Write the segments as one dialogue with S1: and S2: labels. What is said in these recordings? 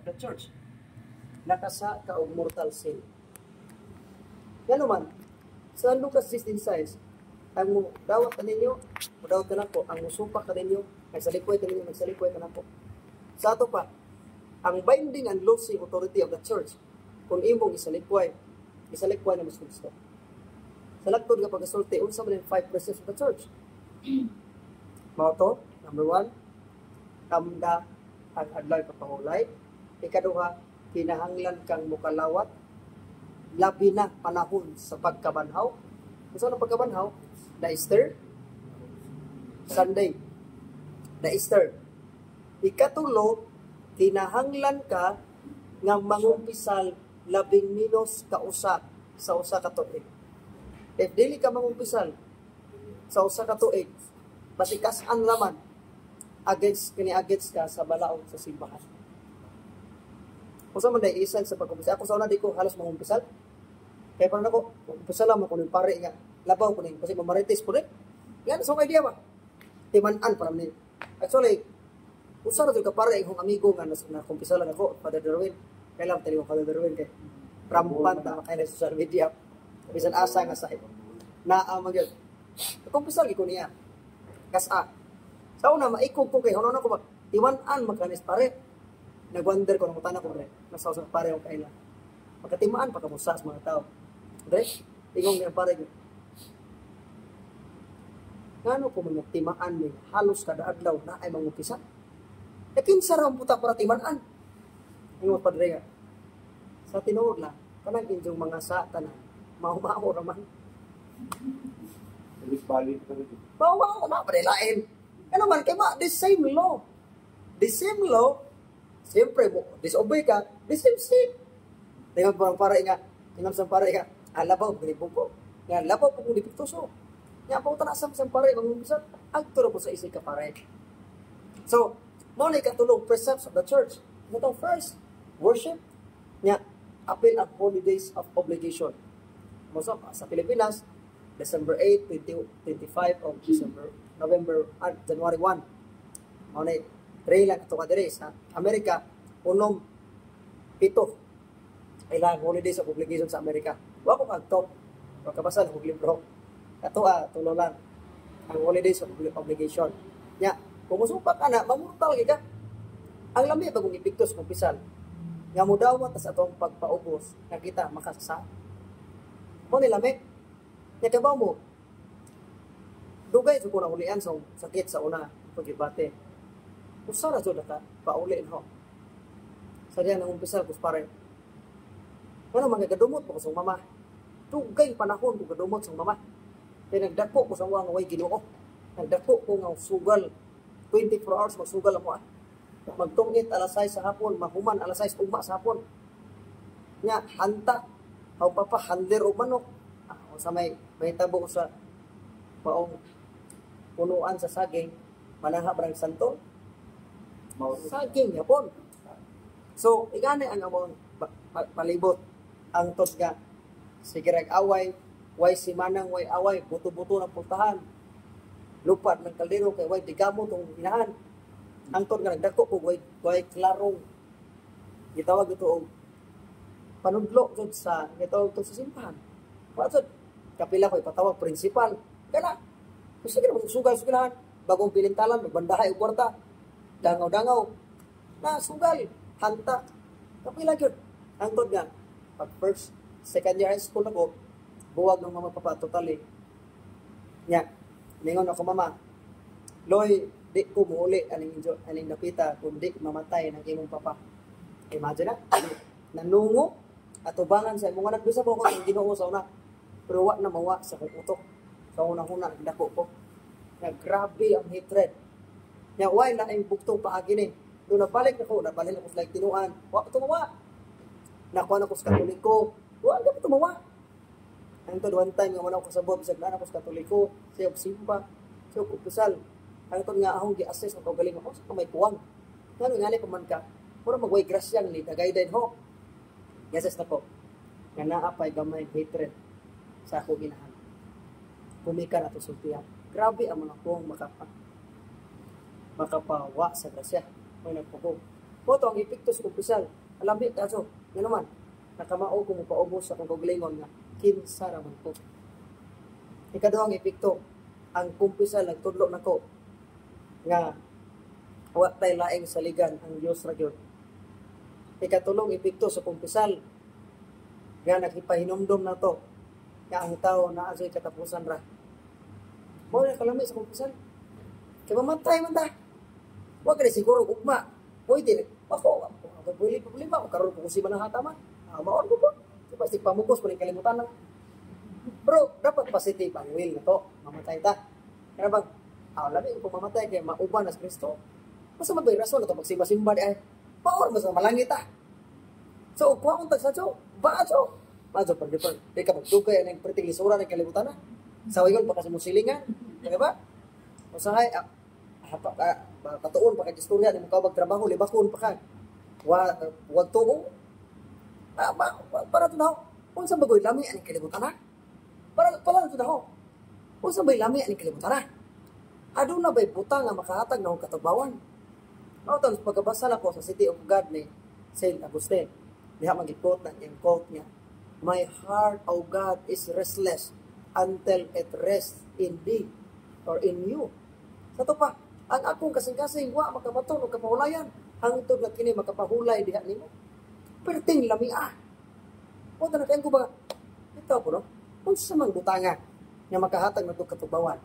S1: of the church. Nakasa ka og mortal sin. Yan naman, sa Lucas 16:6, ang mo dawat ka ninyo, dawat ka na po, ang musupak ka ninyo, nagsalikoy ka ninyo, nagsalikoy ka na po. Sa ato pa, ang binding and loosing authority of the church, kung imong isalikway na mas gusto. Sa lagtod nga pagkasulti, unsa man yung 5 precepts of the church. Mao to, number 1, tamda ang adlaw kapangulay. Ikaduha, kinahanglan kang mukalawat, labi na panahon sa pagkabanhaw. Kung saan ang pagkabanhaw? The Easter Sunday. The Easter. Ikatulo, kinahanglan ka nga mangumpisal labing minos kausa sa usa ka tuig. If dili ka mangumpisal sa usa ka tuig, basikasan laman against ka sa balaod sa simbahan. Kung saan man dahil isan sa pag-umpisal, ako sa una di ko halos mangumpisal. Kaya parang ako, umpisal lang ako ng pare nga, labaw ko na kasi mamarites po rin. Yan, so idea ba? Timanan para ni. Actually, usa na ka pare akong amigo nga na kumpisal lang ako, Father Darwin. Kailan tali ko Father Darwin kay rampant na kay na social media. Bisan asa nga sa naa magyud. Kumpisal gi ko niya. Kasa. Sa una maikog ko kay hono na ko timan-an magkanis pare. Nagwonder ko nang utana ko pre. Nasa usap pare ko kaila. Magkatimaan pa kamusa sa mga tao. Dre, tingong nga pare ko. Ngano ko man timaan ni halos kada adlaw na ay mangupisa. Kinsa ra puta para timan-an. Ingon pa dre. Sa tinuod lang, kanang inyong mga satan mao-mao ra man.
S2: Balik pa rin.
S1: Mao-mao na pa lain. Ano man kay ma the same law. The same law. Siyempre mo disobey ka, the same sin. Tingnan parang pare nga, tingnan sa pare nga, alabaw ginibog ko. Nga labaw po kung dipiktoso. Nga pa utana sa pare mangumpisa, agturo po sa isig ka pare. So, mo ni katulong precepts of the church. Ito first, worship. Nga, appeal ang holidays of obligation. Most sa Pilipinas, December 8, 25 of December, January 1. Mo ni tray lang ito ka dire sa Amerika, 7 ilang holidays of obligation sa Amerika. Wa ko kagtop. Wa kabasa og libro. Ato tulo lang ang holidays of obligation. Nya, kung musupak ka na, mamurtal ka. Ang lami bagong ipiktos kung pisal. Nga mo dawat sa atong pagpaubos, nakita makasasa. Mo ni lami. Nya kabaw mo. Dugay sa kuna ulian sa sakit sa una pagibate. Usa ra jud ka paulin ho. Sa diyan nang umpisa kus pare. Ano man gadumot ko sa mama. Dugay panahon ko gadumot sa mama. Kaya nagdako ko sa mga way Ginoo. Nagdako ko nga sugal 24 hours magsugal ako. Magtungit alas 6 sa hapon, mahuman alas 6 ugma sa hapon. Nya hanta aw papa handler og manok. Sa may tabo ko sa paong punuan sa saging, manaha brang santo. Saging yapon. So, igani ang among palibot ang tot nga sige rag away, way simanang way away, buto-buto ng pultahan. Lupad ng kaldero kay way digamo tong inahan. Ang tot nga nagdako ko way klarong. Gitawag ito og panudlo jud sa gitawag to sa simbahan. Wa kapila ko ipatawag principal. Kana. Kasi kira sugal-sugalan bagong pilintalan magbandahay og kwarta. Dangaw-dangaw. Na sugal, hanta. Kapila gyud. Ang tod nga pag first, second year high school ako, buwag ng mama papa totally. Nya, ningon ako mama. Loy, di ko muuli aning napita kundi mamatay ng imong papa. Imagine na, nanungo at ubangan sa imong anak bisa ko ang Ginoo sa una. Pero wa na mawa sa kong utok. Sa una-una nagdako ko. Nga grabe ang hatred. Nya why na ang buktong paagi ni. Doon nabalik ako sa tinuan. Wa pa tumawa. Nakuha na ko sa Katoliko. Wa na pa tumawa. Ang to one time nga wala ko kasabot bisag na ako sa Katoliko, siya og simba, siya og kusal. Ang to nga akong gi-assess ang kaugaling ako sa may kuwang. Ngano ngali pa man ka. Puro magway grasya ni dagayden ho. Yes na po. Nga naapay gamay hatred sa akong inahan. Kumikan ato sultihan. Grabe ang mga kong makapawa sa grasya. May nagpuko. Mo to ang epekto sa kumpisal. Alambi kaso, nga naman, nakamao kung paubos sa kong kaugalingon nga, kinsa raman ko. Ikaduhang epekto, ang kumpisal nagtudlo nako nga wa tay laing saligan ang Dios ra gyud. Ikatulong epekto sa kumpisal nga naghipahinomdom na to nga ang tao naa sa katapusan ra. Mo na kalami sa kumpisal. Kaya mamatay man ta. Wa ka siguro ugma. Pwede ako problema ko karon ko si manahataman. Maon ko po. Pasti pamugos pa rin kalimutan lang. Bro, dapat positive ang will na to. Mamatay ta. Kaya bang, labi kung mamatay kaya mauban na sa Kristo. Masa mabay rason na to magsimba-simba di ay. Power mo sa malangit ta. So, kung akong tagsadyo, baadyo. Baadyo pa di pa. Di ka magdugay ang perting lisura ng kalimutan na. Sa wayon pa kasi mo silingan. Kaya ba? Usahay, patuon pa kay istorya, di mo ka magtrabaho, libakon pa ka. Wag tuo. Para ito na ho. Kung saan bagoy lami, anong kalimutan na? Para ito na ho. Kung saan bagoy lami, anong kalimutan na? Ado na ba'y butang nga makahatag na akong katagbawan? Tapos pagkabasa na ko sa City of God ni Saint Augustine, diha mag-quote na yung quote niya, "My heart, O God, is restless until it rests in thee or in you." Sa to pa, ang akong kasing-kasing wa makabaton o kapahulayan, hangtod na kini makapahulay diha nimo. Perting lamia. O na kayo ko ba? Ito ko no. Kung sa mang butanga nga makahatag na to katugbawan.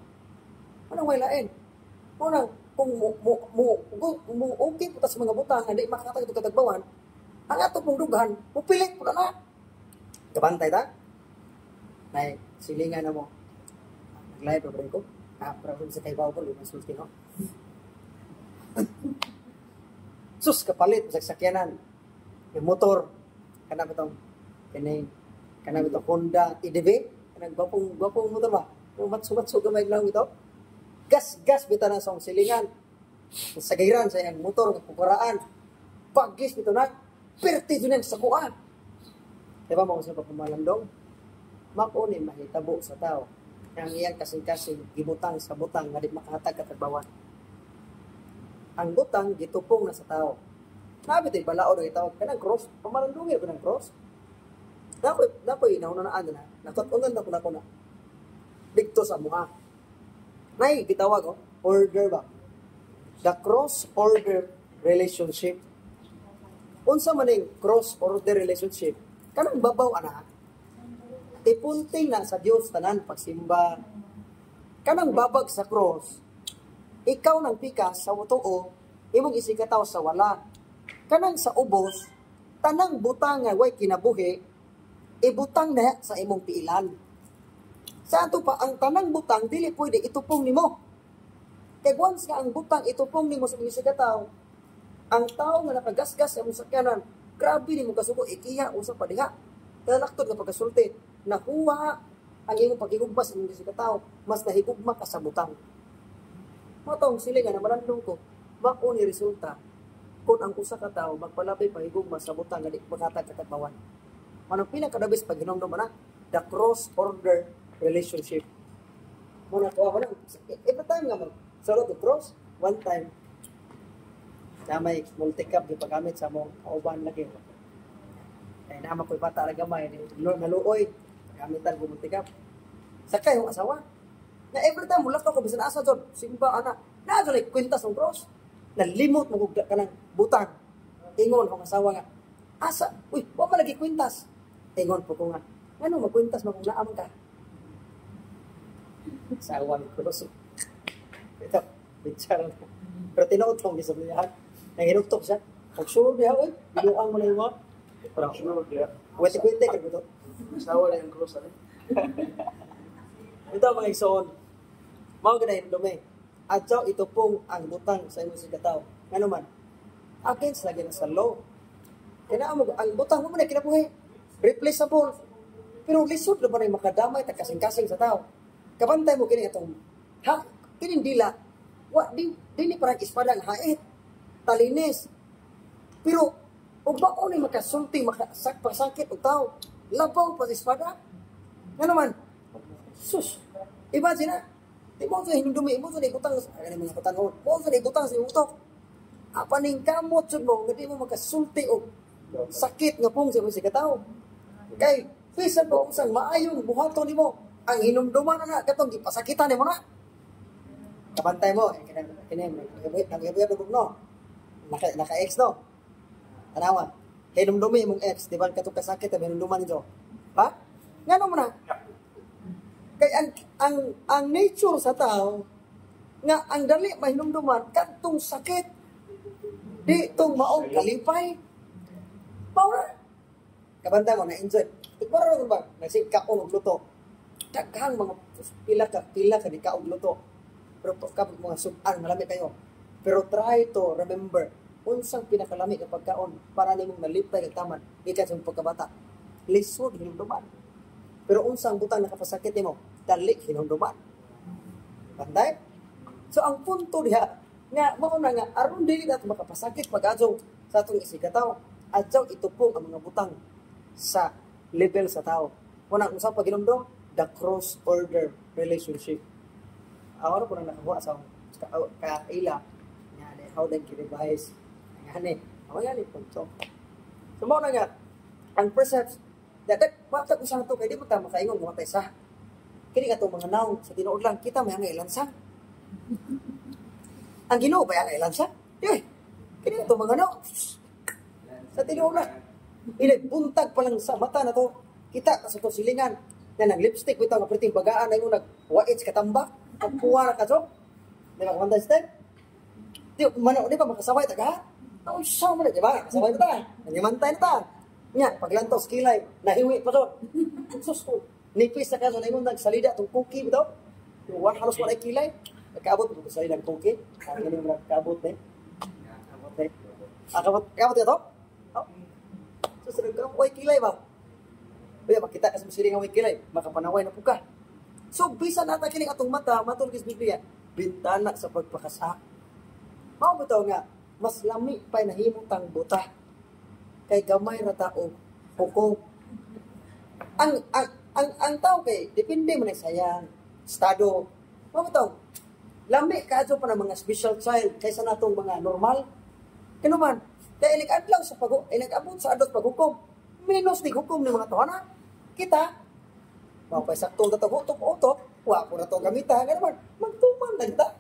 S1: Anong way lain? Unang kung okay po sa mga butang hindi makahatag to katugbawan, ang ato pong dugan, pupilit po na. Kabantay ta? Nay, silingan na mo. Nag-live pa ko. Para sa kay Bawo ko, limang sulti no. Sus kapalit sa sakyanan. Yung motor kanang itong Honda EDV, kanang gwapong motor ba? Matso gamay lang ito. Gas bita na sa silingan. Sa gayran sa iyang motor ng kukuraan. Pagis bito na. Perti dun yung sakuan. Diba mo sa pagpumalandong? Makuni mahitabo sa tao. Ang iyang kasing-kasing gibutang sa butang nga di makahatag katagbawan. Ang butang gitupong na sa tao. Sabi tayo balao na itawag ka ng cross. Pamalandungi ko ng cross. Nako'y naunanaan na. Nakatunan na ko na. Dikto sa mga. Nay, gitawag ko. Order ba? The cross-order relationship. Unsa man yung cross-order relationship? Kanang babaw anak. Ipunting na sa Dios tanan pagsimba. Kanang babag sa cross. Ikaw nang pikas sa tuo, imong isigataw sa wala. Kanang sa ubos, tanang butang nga way kinabuhi, ibutang na sa imong piilan. Sa ato pa, ang tanang butang, dili pwede itupong nimo. Kaya once nga ang butang itupong nimo sa imong isigataw, ang tao nga nakagasgas sa imong sakyanan, grabe ni mo kasuko, ikiya, usap pa diha. Talaktod na pagkasulti, nakuha ang imong paghigugma sa imong isigataw, mas nahigugma ka sa butang. Matong silingan na malandong ko, makuni resulta kung ang usa ka tawo magpalabay pahigugma sa butang nga di maghatag katagbawan. Manang pinakadabis pag hinomdom na the cross-order relationship. Muna ko ako lang, every time nga mag-solo to cross, one time, na may multi-cup yung paggamit sa mong kauban lagi. Kaya naman ko'y bata na gamay, naluoy, pagamitan ko multi-cup. Sakay yung asawa. Na every time, mula ko bisan asa dyan, simba, anak, na dyan ay kwintas ng cross. Nalimot mo ka ng butang. Ingon ang asawa nga, asa, uy, huwag malagi kwintas. Ingon po ko nga, ano magkwintas mo kung naam ka? Asawa ng cross. Ito, bitchara na. Pero tinood kong gisablihan. Nanginugtok siya. Pag-sure niya, uy, binuang mo na yung mga. Parang, kwete-kwete ka ito.
S2: Asawa na yung cross, ano?
S1: Ito mga igsoon. Mga ganahin dumi. At so, ito pong ang butang sa imong sigataw. Nga naman, against lagi na sa law. Kaya mo, ang butang mo na kinabuhi. Replaceable. Pero lisod na ba na makadamay at kasing-kasing sa tao? Kabantay mo kini itong, ha? Kinindila. Di ni parang ispadang hait. Talinis. Pero, o baon ni makasulti, makasakit o tao. Labaw pa sa espada. Nga naman, sus, imagine na, di mo sa hinudumi, mo sa naibutang, mga patangon, mo sa naibutang sa utok. Apaning kamot jud mo nga di mo makasulti og sakit nga pung sa mga katawo. Kay bisan pa kung sang maayong buhaton nimo, ang hinumduman na katong gipasakitan nimo na. Kabantay mo, kini nag-ibig no. Naka-ex no. Tanawa. Hinumdumi imong ex, di ba katong kasakit ang hinumduman nito? Ha? Ngano mo na? Kay ang nature sa tao nga ang dali mahinumduman kadtong sakit di tong maong kalipay. Power. Kabantay mo na enjoy. Para ba nagsika og luto. Daghang mga pila ka di ka og luto. Pero kapag mga sudan malami kayo. Pero try to remember unsang pinakalami nga pagkaon para nimong nalipay kag taman gikan sa pagkabata. Lisod hinumduman. Pero unsang butang nakapasakit nimo, dali hinumduman. Bantay? So ang punto diha nga mao na nga aron dili nato makapasakit pag-adto sa atong isigataw, adto itupong ang mga butang sa level sa tao. Unang usap pag hinumdum, the cross order relationship. Awara ko na nakabuha sa kaila nga how they revise ngani awa yani punto. So mao na nga ang precepts dapat matag usa to kay di mo ta makaingon nga matay sa kini katong mga naong sa tinuod lang kita may nga ilansang. Ang Ginoo ba ang ilansang? Di kini katong mga naong sa tinuod lang ilag buntag pa lang sa mata na to kita sa to silingan na nang lipstick bitaw nga priting bagaan ay mo nag waits katambak pagkuha ka so. Di ba kumanda step? Di ba makasaway taga? Ang sama na, di ba? Kasaway na ta. Nanyamantay na ta. Nya, paglantos kilay, nahiwi pa to. Sus ko. Nipis na ka, so na yung nagsalida itong cookie bitaw. Yung halos wala kilay. Nagkaabot, ito sa ilang cookie. Kaya yung nagkaabot na eh. Kaabot ito? Sus, nagkaabot kilay ba? Kaya makita ka sa musiling away kilay, makapanaway na po ka. So, bisa nata kining atong mata, matulog sa Biblia, bintana sa pagpakasa. Mao bitaw nga, mas lami pa'y nahimutang buta. Kay gamay ra tao, hukom. Ang tao kay, depende mo na sayang, estado. Mao bitaw, lami kaadto pa ng mga special child kaysa natong mga normal. Kano man, kaya ilig-adlaw sa ilig-abot sa adot paghukom. Minus di hukom ni mga tawana. Kita, mapay saktong na utok-utok, wako na ito gamita, nga naman, magtuman lang ta.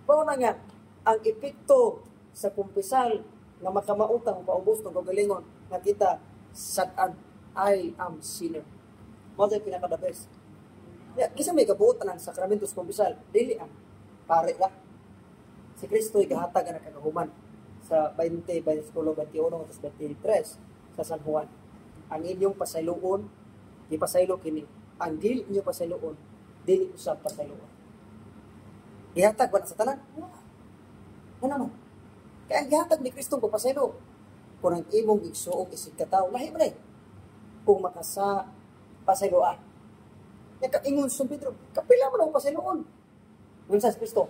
S1: Pao na nga, ang epekto sa kumpisal na makamautang paubos ng gagalingon na kita satan, I am sinner. Mao yung pinaka-the best. Kisa may kabuotan ng sakramentos kumpisal, dili ang pare la. Si Kristo'y gahatag na kagahuman sa 20, 21, 23 sa San Juan. Ang inyong pasayloon, ipasaylo kini. Ang dili inyo pasayloon, dili usab pasayloon. Ihatag ba na sa tanan? Ano naman? Kaya ang ihatag ni Kristo ko pasaylo. Kung ang imong igsuog isig kataw, lahi ba na kung makasa pasayloan. Nakaingon sa Pedro, kapila mo na pasayloon. Unsa sa Kristo?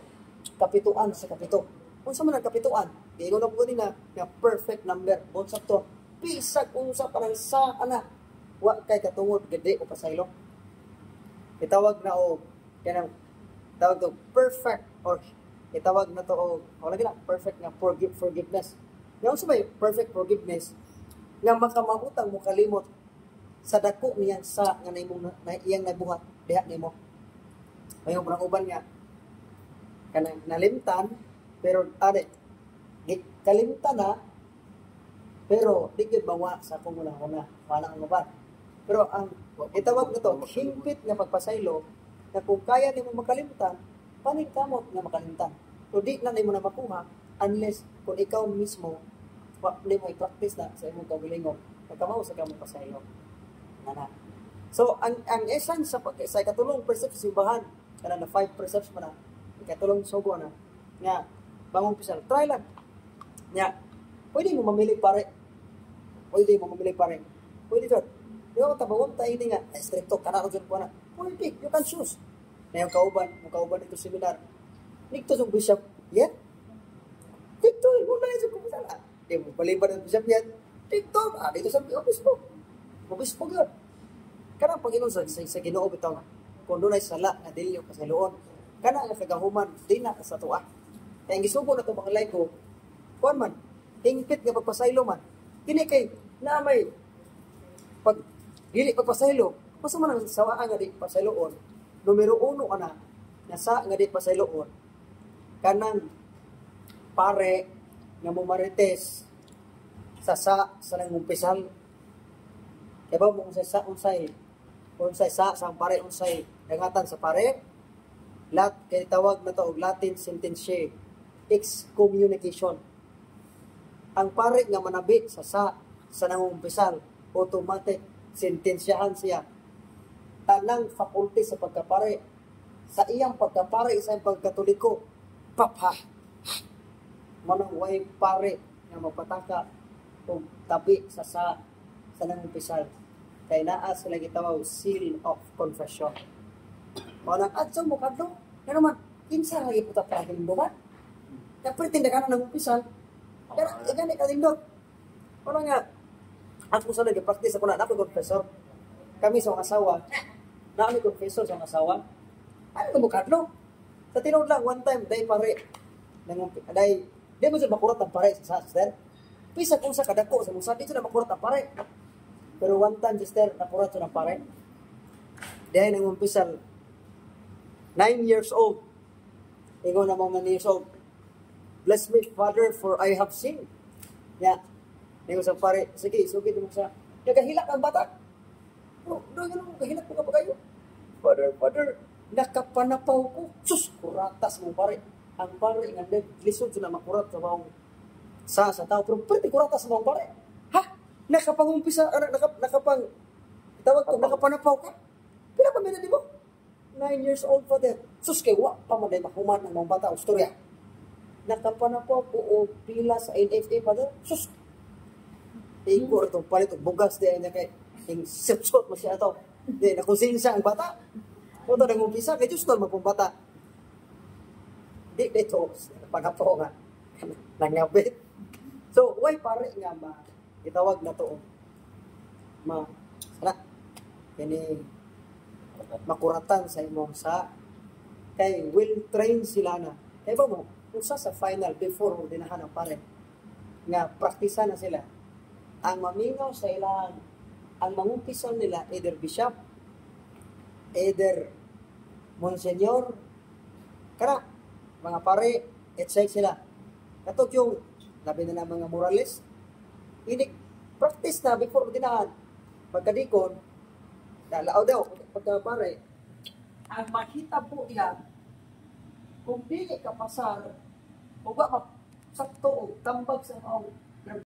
S1: Kapituan sa kapito. Unsa man ang kapituan? Ingon na po na perfect number. Unsa to? Pisag unsa parang sa ana. Wa kay katungod gede o pasaylo. Itawag na o kanang tawag to perfect or itawag na to o wala gina perfect nga forgiveness. Nga unsa may perfect forgiveness nga makamahutang mo kalimot sa dako niyang sa nga iyang nabuhat diha nimo. Mayo parang uban nga kanang nalimtan pero kalimtan na pero di gyud bawa sa akong una wala ang uban. Pero ang itawag nito, hingpit nga pagpasaylo, na kung kaya nimo makalimtan, panig kamot nga makalimtan. So di na nimo na makuha, unless kung ikaw mismo, nimo i-practice na sa imong kagalingon, nagkamaw sa kamong pasaylo. So, ang essence sa katulong perception simbahan, kana na 5 precepts man na, katulong sugo na, nga, bangong pisal, try lang. Nga, pwede mo mamili pare. Pwede dyan. Yung tabawang tayo nga, stricto, kanaro dyan po na. Pwede, you can choose. Na yung kauban ito seminar. Nigto yung bishop, yan. Dito, muna yung kumisala. Di mo paliban ng bishop yan. Dito sa obispo. Obispo yun. Kanang Panginoon sa Ginoo bitaw nga. Kung doon ay sala na dili yung kasayloon. Kanang ang kagahuman, di na sa tuwa. Kaya ang gisugo na ito mga laiko, kuan man, hingpit nga pagpasaylo man. Kini kay na may pag dili pagpasaylo, basta man ang sawaan nga di pasayloon. Numero 1 ana nasa nga di pasayloon. Kanang pare nga mo marites sa nangumpisal. Kaya ba mo unsay sa ang pare unsay dangatan sa pare? Lat kay tawag na to og Latin sententiae, excommunication. Ang pare nga manabi sa nangumpisal, automatic sentensyahan siya. Tanang faculty sa pagkapare, sa iyang pagkapare sa iyang pagkatoliko, papha. Manang way pare nga magpataka o tabi sa nangumpisal. Kaya naa sila gitawag seal of confession. Manang adso mo kadto, kaya naman, kinsa lagi puta para hinduman? Kaya pretende ka na nangumpisal, kaya gani ka lindot. Ano nga, ako sa nag-practice ako na confessor. Kami sa mga asawa, na kami confessor sa mga asawa. Ano ka bukadlo? Sa tinod lang, one time, day pare. Day mo siya makurat ang pare sa sister. Pisa kung sa kadako, sa mong sabi siya na makurat ang pare. Pero one time, sister, nakurat siya ng pare. Dahil nangumpisal, 9 years old. Ingo na mga 9 years old. Bless me, Father, for I have sinned. Yeah. Ingo sa pare, sige, sugid mo sa, nagahilak ang bata. Doon mo, kahilak mo ka pa kayo. Father, nakapanapaw ko. Sus, kuratas mo pare. Ang pare, nga lisod siya na makurat sa bawang sa tao. Pero pwede kuratas mo pare. Ha? Nakapangumpisa, nakapanapaw ka? Pila pa minadi mo? 9 years old pa din. Sus, kay wa pa man day mahuman ng mga bata o storya. Nakapanapaw ko o pila sa NFA pa din. Sus, ikur itong palit o bugas din niya kay yung sipsot mo siya ito. Di, nakusinsa ang bata. Punta nang umpisa, kay Diyos tol magpong bata. Di, dito, panapaw nga. Nangabit. So, why pare nga itawag na to? Sana, kini makuratan sa imong sa kay will train sila na. Kaya ba mo, kung sa final, before mo dinahan ang pare, nga praktisa na sila, ang mamingaw sa ilang, ang mangumpisan nila, either bishop, either monsignor, kana, mga pare, et-check sila. Katok yung, labi na mga moralist, ini practice na before dinahan. Pagkadikon, dalao daw, pagka pare, ang makita po yan, kung dili ka pasar, o ba sakto o tambag sa mga